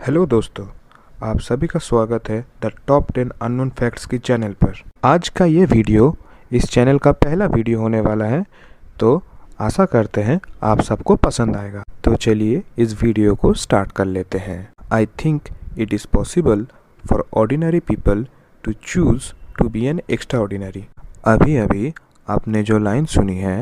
Hello दोस्तों, आप सभी का स्वागत है द टॉप 10 अननोन फैक्ट्स की चैनल पर। आज का ये वीडियो इस चैनल का पहला वीडियो होने वाला है, तो आशा करते हैं आप सबको पसंद आएगा। तो चलिए इस वीडियो को स्टार्ट कर लेते हैं। I think it is possible for ordinary people to choose to be an extraordinary. अभी अभी आपने जो लाइन सुनी है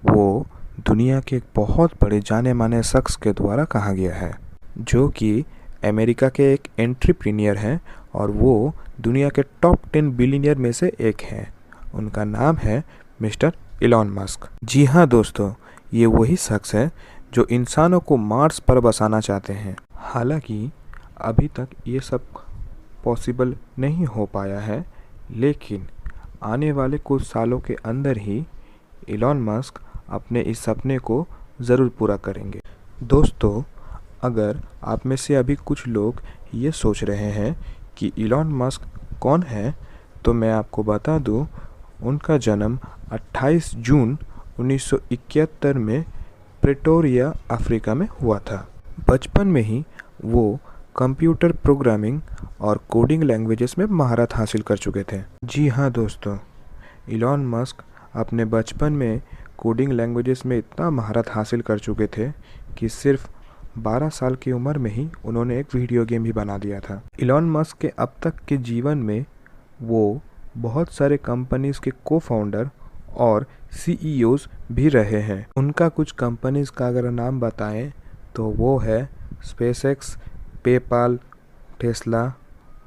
वो दुनिया के एक बहुत बड़े जाने माने शख्स के द्वारा कहा गया है, जो कि अमेरिका के एक एंट्रप्रेन्योर हैं और वो दुनिया के टॉप 10 बिलियनियर में से एक हैं। उनका नाम है मिस्टर इलॉन मस्क। जी हाँ दोस्तों, ये वही शख्स है जो इंसानों को मार्स पर बसाना चाहते हैं। हालांकि अभी तक ये सब पॉसिबल नहीं हो पाया है, लेकिन आने वाले कुछ सालों के अंदर ही इलॉन मस्क अपने इस सपने को ज़रूर पूरा करेंगे। दोस्तों, अगर आप में से अभी कुछ लोग ये सोच रहे हैं कि इलॉन मस्क कौन है, तो मैं आपको बता दूं, उनका जन्म 28 जून 1971 में प्रेटोरिया, अफ्रीका में हुआ था। बचपन में ही वो कंप्यूटर प्रोग्रामिंग और कोडिंग लैंग्वेजेस में महारत हासिल कर चुके थे। जी हाँ दोस्तों, इलॉन मस्क अपने बचपन में कोडिंग लैंग्वेजेस में इतना महारत हासिल कर चुके थे कि सिर्फ 12 साल की उम्र में ही उन्होंने एक वीडियो गेम भी बना दिया था। इलॉन मस्क के अब तक के जीवन में वो बहुत सारे कंपनीज के को फाउंडर और सीईओज भी रहे हैं। उनका कुछ कंपनीज का अगर नाम बताएं तो वो है स्पेसएक्स, पेपाल, टेस्ला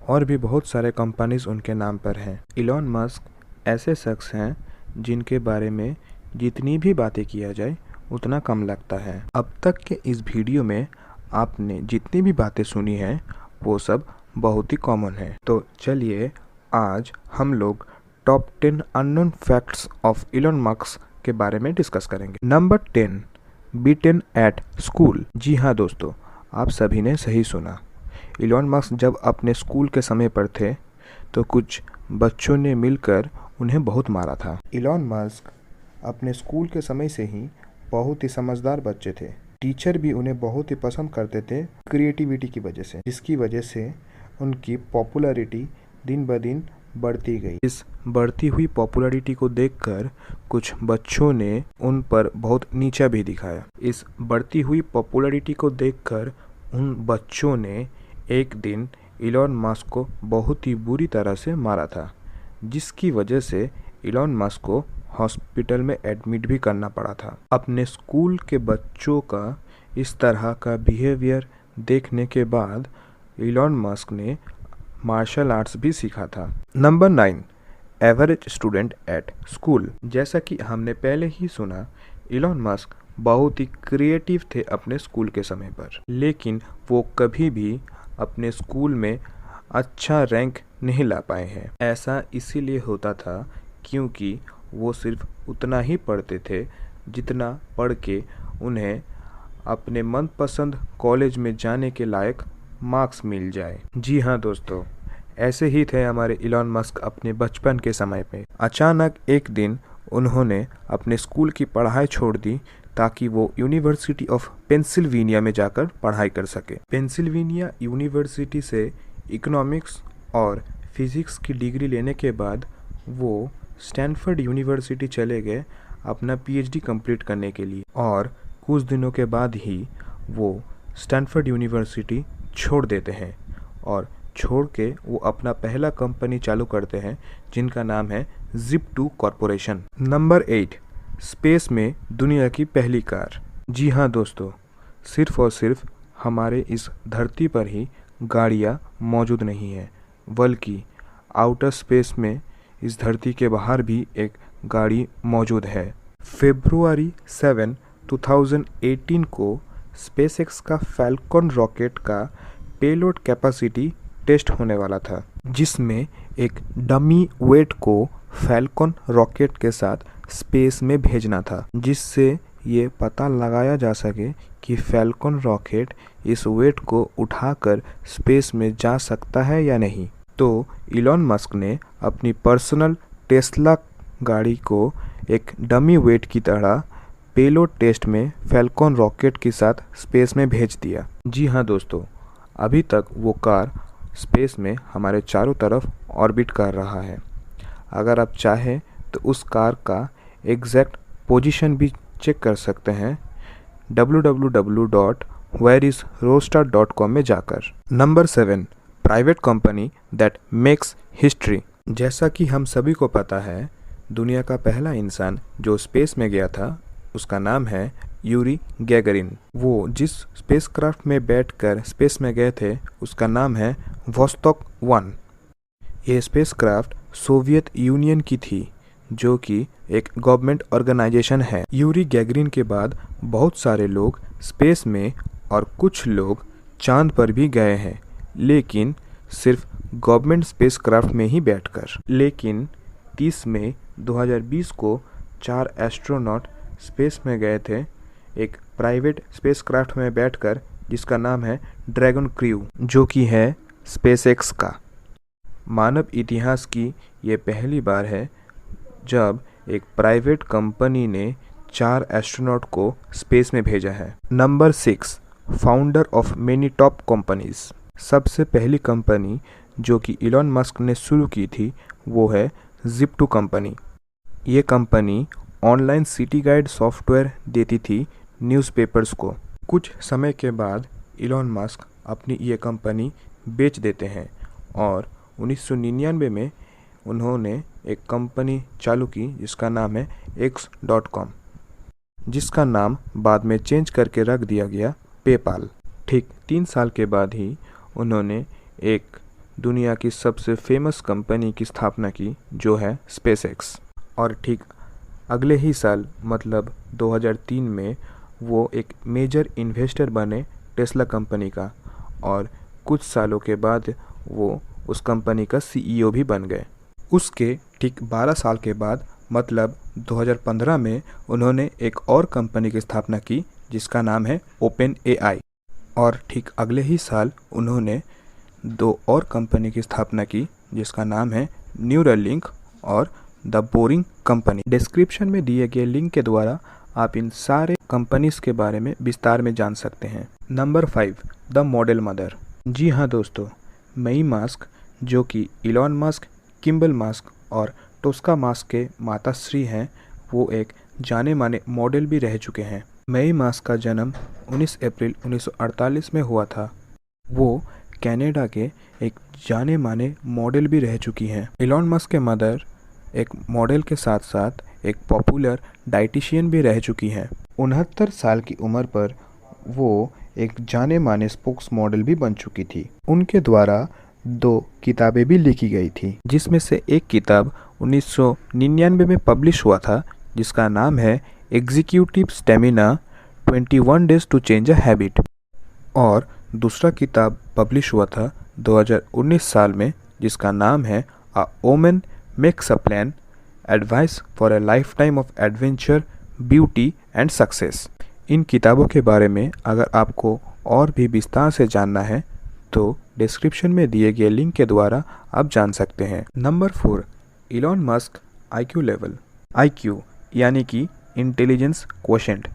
और भी बहुत सारे कंपनीज उनके नाम पर हैं। इलॉन मस्क ऐसे शख्स हैं जिनके बारे में जितनी भी बातें किया जाए उतना कम लगता है। अब तक के इस वीडियो में आपने जितनी भी बातें सुनी हैं वो सब बहुत ही कॉमन है। तो चलिए आज हम लोग top 10 unknown facts of Elon Musk के बारे में डिस्कस करेंगे। Number 10, beaten at school. जी हाँ दोस्तों, आप सभी ने सही सुना। इलॉन मस्क जब अपने स्कूल के समय पर थे तो कुछ बच्चों ने मिलकर उन्हें बहुत मारा था। इलॉन मस्क अपने स्कूल के समय से ही बहुत ही समझदार बच्चे थे। टीचर भी उन्हें बहुत ही पसंद करते थे क्रिएटिविटी की वजह से, जिसकी वजह से उनकी पॉपुलैरिटी दिन ब दिन बढ़ती गई। इस बढ़ती हुई पॉपुलैरिटी को देखकर कुछ बच्चों ने उन पर बहुत नीचा भी दिखाया। इस बढ़ती हुई पॉपुलैरिटी को देखकर उन बच्चों ने एक दिन इलॉन मस्क को बहुत ही बुरी तरह से मारा था, जिसकी वजह से इलॉन मस्क को हॉस्पिटल में एडमिट भी करना पड़ा था। अपने स्कूल के बच्चों का इस तरह का बिहेवियर देखने के बाद इलॉन मस्क ने मार्शल आर्ट्स भी सीखा था। Number 9, average student at school. जैसा कि हमने पहले ही सुना, इलॉन मस्क बहुत ही क्रिएटिव थे अपने स्कूल के समय पर, लेकिन वो कभी भी अपने स्कूल में अच्छा रैंक नहीं ला पाए हैं। ऐसा इसीलिए होता था क्योंकि वो सिर्फ उतना ही पढ़ते थे जितना पढ़ के उन्हें अपने मनपसंद कॉलेज में जाने के लायक मार्क्स मिल जाए। जी हाँ दोस्तों, ऐसे ही थे हमारे इलॉन मस्क अपने बचपन के समय पे। अचानक एक दिन उन्होंने अपने स्कूल की पढ़ाई छोड़ दी ताकि वो यूनिवर्सिटी ऑफ पेंसिल्वेनिया में जाकर पढ़ाई कर सके। पेंसिल्वेनिया यूनिवर्सिटी से इकोनॉमिक्स और फिजिक्स की डिग्री लेने के बाद वो स्टैनफोर्ड यूनिवर्सिटी चले गए अपना पीएचडी कंप्लीट करने के लिए, और कुछ दिनों के बाद ही वो स्टैनफोर्ड यूनिवर्सिटी छोड़ देते हैं और छोड़ के वो अपना पहला कंपनी चालू करते हैं जिनका नाम है Zip2 कॉरपोरेशन। नंबर 8, स्पेस में दुनिया की पहली कार। जी हाँ दोस्तों, सिर्फ और सिर्फ हमारे इस धरती पर ही गाड़ियाँ मौजूद नहीं हैं, बल्कि आउटर स्पेस में इस धरती के बाहर भी एक गाड़ी मौजूद है। फरवरी 7, 2018 को स्पेसएक्स का फैल्कन रॉकेट का पेलोड कैपेसिटी टेस्ट होने वाला था, जिसमें एक डमी वेट को फैल्कन रॉकेट के साथ स्पेस में भेजना था, जिससे ये पता लगाया जा सके कि फैल्कन रॉकेट इस वेट को उठाकर स्पेस में जा सकता है या नहीं। तो इलॉन मस्क ने अपनी पर्सनल टेस्ला गाड़ी को एक डमी वेट की तरह पेलोड टेस्ट में फैल्कन रॉकेट के साथ स्पेस में भेज दिया। जी हाँ दोस्तों, अभी तक वो कार स्पेस में हमारे चारों तरफ ऑर्बिट कर रहा है। अगर आप चाहें तो उस कार का एग्जैक्ट पोजीशन भी चेक कर सकते हैं www.whereisroadstar.com में जाकर। Number 7, private company that makes history. जैसा कि हम सभी को पता है, दुनिया का पहला इंसान जो स्पेस में गया था उसका नाम है यूरी गैगरिन। वो जिस स्पेसक्राफ्ट में बैठकर स्पेस में गए थे उसका नाम है वोस्तोक 1। ये स्पेसक्राफ्ट सोवियत यूनियन की थी, जो कि एक गवर्नमेंट ऑर्गेनाइजेशन है। यूरी गैगरिन के बाद बहुत सारे लोग स्पेस में और कुछ लोग चांद पर भी गए हैं, लेकिन सिर्फ गवर्नमेंट स्पेसक्राफ्ट में ही बैठकर। लेकिन 30 मई 2020 को 4 एस्ट्रोनॉट स्पेस में गए थे एक प्राइवेट स्पेसक्राफ्ट में बैठकर, जिसका नाम है ड्रैगन क्रू, जो कि है स्पेसएक्स का। मानव इतिहास की ये पहली बार है जब एक प्राइवेट कंपनी ने 4 एस्ट्रोनॉट को स्पेस में भेजा है। Number 6, founder of many top companies. सबसे पहली कंपनी जो कि इलॉन मस्क ने शुरू की थी वो है Zip2 कंपनी। ये company online city guide software देती थी न्यूज़पेपर्स को। कुछ समय के बाद इलॉन मस्क अपनी ये कंपनी बेच देते हैं और 1999 में उन्होंने एक कंपनी चालू की जिसका नाम है X.com, जिसका नाम बाद में चेंज करके रख दिया गया पेपाल। ठीक 3 साल के बाद ही उन्होंने एक दुनिया की सबसे फेमस कंपनी की स्थापना की जो है स्पेसएक्स। और ठीक अगले ही साल मतलब 2003 में वो एक मेजर इन्वेस्टर बने टेस्ला कंपनी का, और कुछ सालों के बाद वो उस कंपनी का CEO भी बन गए। उसके ठीक 12 साल के बाद मतलब 2015 में उन्होंने एक और कंपनी की स्थापना की जिसका नाम है OpenAI, और ठीक अगले ही साल उन्होंने 2 और कंपनी की स्थापना की जिसका नाम है न्यूरालिंक और द बोरिंग कंपनी। डिस्क्रिप्शन में दिए गए लिंक के द्वारा आप इन सारे कंपनीज के बारे में विस्तार में जान सकते हैं। Number 5, the model mother. जी हाँ दोस्तों, मई मास्क जो कि इलॉन मस्क, किम्बल मस्क और टोस्का मस्क के माताश्री हैं, वो एक जाने माने मॉडल भी रह चुके हैं। मई मास्क का जन्म 19 अप्रैल 1948 में हुआ था। वो कनाडा के एक जाने माने मॉडल भी रह चुकी हैं। इलॉन मस्क के मदर एक मॉडल के साथ साथ एक पॉपुलर डाइटिशियन भी रह चुकी हैं। 69 साल की उम्र पर वो एक जाने माने स्पोक्स मॉडल भी बन चुकी थी। उनके द्वारा 2 किताबें भी लिखी गई थी, जिसमें से एक किताब 1999 में पब्लिश हुआ था जिसका नाम है executive stamina 21 days to change a habit, और दूसरा किताब पब्लिश हुआ था 2019 साल में जिसका नाम है a woman makes a plan, advice for a lifetime of adventure, beauty and success. इन किताबों के बारे में अगर आपको और भी विस्तार से जानना है तो डिस्क्रिप्शन में दिए गए लिंक के द्वारा आप जान सकते हैं। Number 4, Elon Musk IQ level. IQ यानी कि इंटेलिजेंस क्वोशेंट।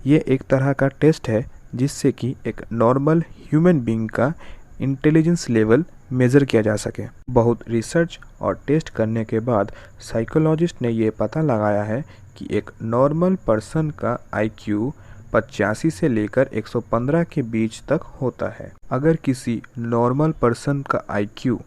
ये एक तरह का टेस्ट है जिससे कि एक नॉर्मल ह्यूमन बीइंग का इंटेलिजेंस लेवल मेज़र किया जा सके। बहुत रिसर्च और टेस्ट करने के बाद साइकोलॉजिस्ट ने ये पता लगाया है कि एक नॉर्मल पर्सन का IQ 85 से लेकर 115 के बीच तक होता है। अगर किसी नॉर्मल पर्सन का IQ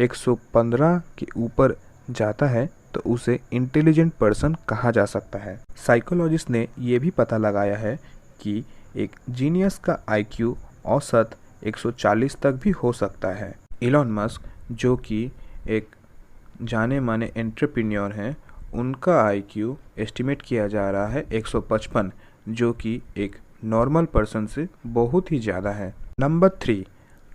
115 के ऊपर जाता है तो उसे इंटेलिजेंट पर्सन कहा जा सकता है। साइकोलॉजिस्ट ने ये भी पता लगाया है कि एक जीनियस का IQ औसत 140 तक भी हो सकता है। इलॉन मस्क जो कि एक जाने माने एंटरप्रेन्योर हैं, उनका IQ एस्टिमेट किया जा रहा है 155, जो कि एक नॉर्मल पर्सन से बहुत ही ज़्यादा है। Number 3,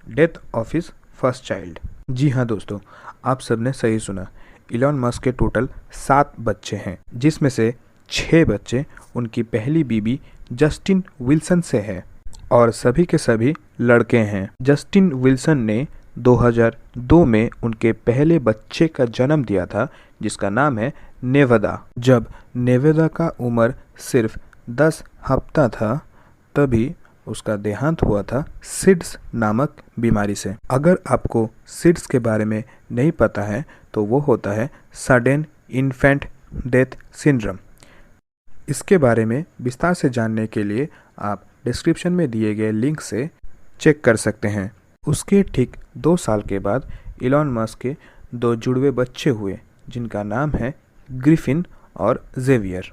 death of his first child. जी हाँ दोस्तों, आप सबने सही सुना। इलॉन मस्क के टोटल 7 बच्चे हैं, जिसमें से 6 बच्चे उनकी पहली बीबी जस्टिन विल्सन से है, और सभी के सभी लड़के हैं। जस्टिन विल्सन ने 2002 में उनके पहले बच्चे का जन्म दिया था जिसका नाम है नेवेदा। जब नेवेदा का उम्र सिर्फ 10 हफ्ता था तभी उसका देहांत हुआ था सिड्स नामक बीमारी से। अगर आपको सिड्स के बारे में नहीं पता है तो वो होता है सडन इन्फेंट डेथ सिंड्रोम। इसके बारे में विस्तार से जानने के लिए आप डिस्क्रिप्शन में दिए गए लिंक से चेक कर सकते हैं। उसके ठीक 2 साल के बाद इलॉन मस्क के 2 जुड़वे बच्चे हुए जिनका नाम है ग्रिफिन और जेवियर,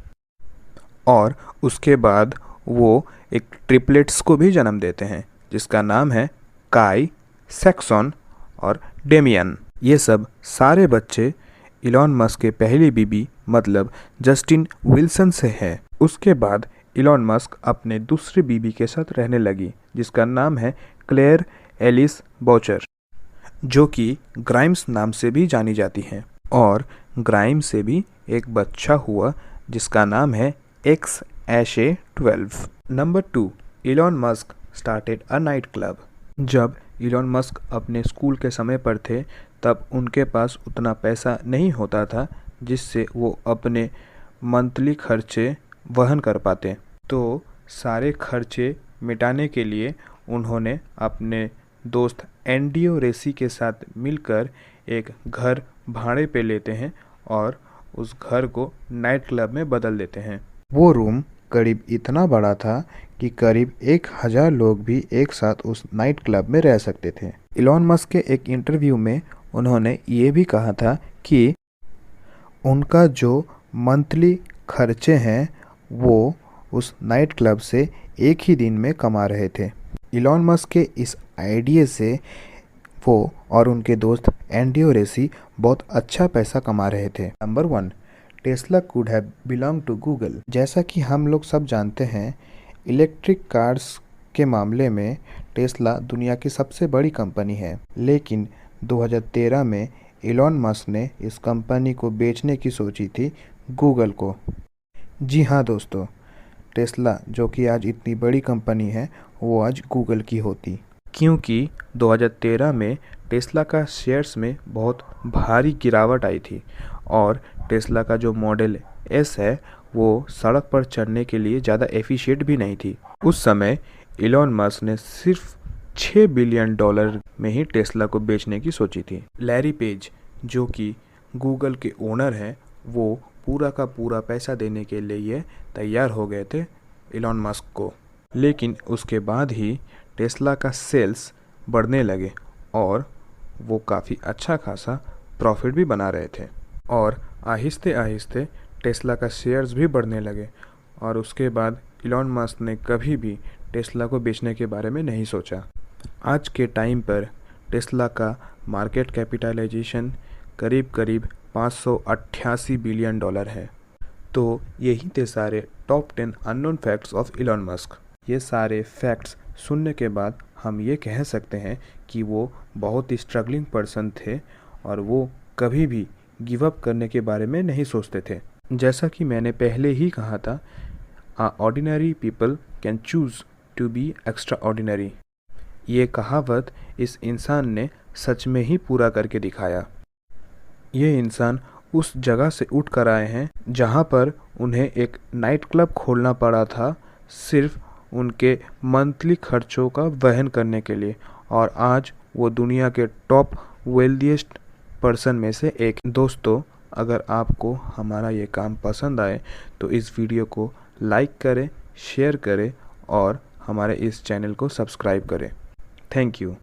और उसके बाद वो एक ट्रिपलेट्स को भी जन्म देते हैं जिसका नाम है काई, सैक्सन और डेमियन। ये सब सारे बच्चे इलॉन मस्क के पहली बीबी मतलब जस्टिन विल्सन से है। उसके बाद इलॉन मस्क अपने दूसरी बीबी के साथ रहने लगी जिसका नाम है क्लेयर एलिस बॉचर, जो कि ग्राइम्स नाम से भी जानी जाती हैं। और ग्राइम से भी एक बच्चा हुआ जिसका नाम है XASHA-12। Number 2, Elon Musk started a night club. जब इलॉन मस्क अपने स्कूल के समय पर थे तब उनके पास उतना पैसा नहीं होता था जिससे वो अपने मंथली खर्चे वहन कर पाते। तो सारे खर्चे मिटाने के लिए उन्होंने अपने दोस्त एंडियो रेसी के साथ मिलकर एक घर भाड़े पे लेते हैं और उस घर को नाइट क्लब में बदल देते हैं। वो रूम करीब इतना बड़ा था कि करीब 1000 लोग भी एक साथ उस नाइट क्लब में रह सकते थे। इलॉन मस्क के एक इंटरव्यू में उन्होंने ये भी कहा था कि उनका जो मंथली खर्चे हैं वो उस नाइट क्लब से एक ही दिन में कमा रहे थे। इलॉन मस्क के इस आइडिया से वो और उनके दोस्त एंडियो रेसी बहुत अच्छा पैसा कमा रहे थे। Number 1, Tesla could have belong to Google. जैसा कि हम लोग सब जानते हैं, इलेक्ट्रिक कार्स के मामले में टेस्ला दुनिया की सबसे बड़ी कंपनी है, लेकिन 2013 में इलॉन मस्क ने इस कंपनी को बेचने की सोची थी गूगल को। जी हाँ दोस्तों, टेस्ला जो कि आज इतनी बड़ी कंपनी है वो आज गूगल की होती, क्योंकि 2013 में टेस्ला का शेयर्स में बहुत भारी गिरावट आई थी और टेस्ला का जो मॉडल एस है वो सड़क पर चढ़ने के लिए ज़्यादा एफिशिएंट भी नहीं थी। उस समय इलॉन मस्क ने सिर्फ $6 बिलियन में ही टेस्ला को बेचने की सोची थी। लैरी पेज जो कि गूगल के ओनर हैं वो पूरा का पूरा पैसा देने के लिए तैयार हो गए थे इलॉन मस्क को, लेकिन उसके बाद ही टेस्ला का सेल्स बढ़ने लगे और वो काफ़ी अच्छा खासा प्रॉफिट भी बना रहे थे और आहिस्ते आहिस्ते टेस्ला का शेयर्स भी बढ़ने लगे। और उसके बाद इलॉन मस्क ने कभी भी टेस्ला को बेचने के बारे में नहीं सोचा। आज के टाइम पर टेस्ला का मार्केट कैपिटलाइजेशन करीब करीब $588 बिलियन है। तो यही थे सारे top 10 unknown facts of Elon Musk. ये सारे फैक्ट्स सुनने के बाद हम ये कह सकते हैं कि वो बहुत ही स्ट्रगलिंग पर्सन थे और वो कभी भी गिव अप करने के बारे में नहीं सोचते थे। जैसा कि मैंने पहले ही कहा था, ordinary people can choose to be extraordinary. ये कहावत इस इंसान ने सच में ही पूरा करके दिखाया। ये इंसान उस जगह से उठ कर आए हैं जहाँ पर उन्हें एक नाइट क्लब खोलना पड़ा था सिर्फ उनके मंथली खर्चों का वहन करने के लिए, और आज वो दुनिया के टॉप वेल्दीएस्ट पर्सन में से एक। दोस्तों, अगर आपको हमारा ये काम पसंद आए तो इस वीडियो को लाइक करें, शेयर करें और हमारे इस चैनल को सब्सक्राइब करें। Thank you.